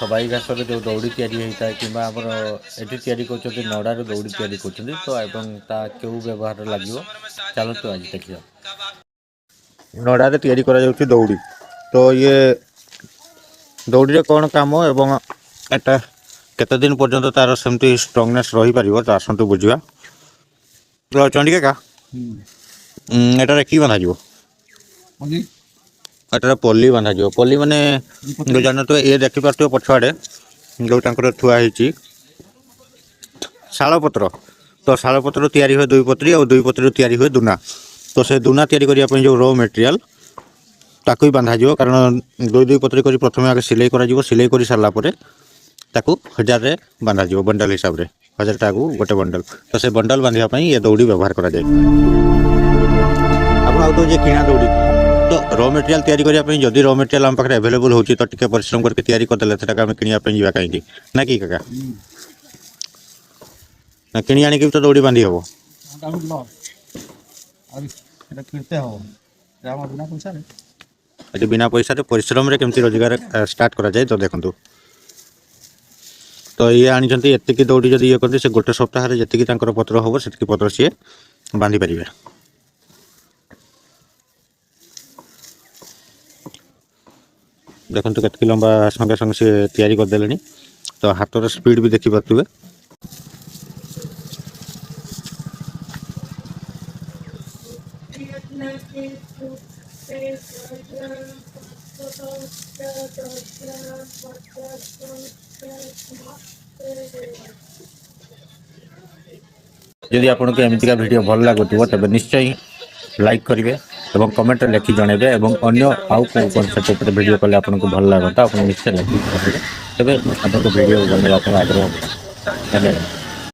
सबाई घास जो दौड़ी होता है कि ये कर नड़ार दौड़ी या तो एवं क्यों व्यवहार लगे चलते आज देखिए नड़ारे या दौड़ी तो ये दौड़ी कौन काम एवं एटा केते दिन पर्यंत तार सेमती स्ट्रंगनेस रही पार आसतु बुझा तो चंडिका का एटार कि बंधा एटार पल्ली बंधा पल्ली माने जो जान तो ये देखिपे पछुआड़े जो थुआई शालपत्र तो शालपत्र तैयारी हुए दुई पत्री और दुई पत्री तैयारी हुए दुना तो से दुना तैयारी करने जो रॉ मटेरियल ताकू ही बांधा जो कारण दुई दुई पत्री कर प्रथम आगे सिलाई कर सिलाई कर सारापर ताकू 1000 रे बांधा जो बंडल हिसाब से 1000 टाक गोटे बंडल तो से बंडल बांधापी ये दौड़ी व्यवहार करा जाए आप तो किणा दौड़ी तो रॉ मटेरियल तैयारी करने जदि रॉ मटेरियल आम पाखे अवेलेबल होती तो टिके परिश्रम करके तैयारी करदे आम किणापी जा कहीं ना कि काका ना किणी आनिक तो दौड़ी बांधि हम ये बिना पैसा परिश्रम रे केमती रोजगार स्टार्ट करा जाए तो देखो तो ये आनी एतिकी दौड़ी जब ये करते से गोटे सप्ताह जी पत्र हम से पत्र सी बांधि पारे देखो केतकी लंबा संगे संगे सी तैयारी करदे तो हाथर स्पीड भी देखी पारे यदि आपको एमतीका वीडियो भल लगुव तेज निश्चय लाइक करेंगे और कमेंट लिखि जनइबे और अन्य आउ कनसेप्ट वीडियो कले आपको भल लगता आप निश्चय लाइक करेंगे तेज आपको वीडियो बनवा आग्रह धन्यवाद।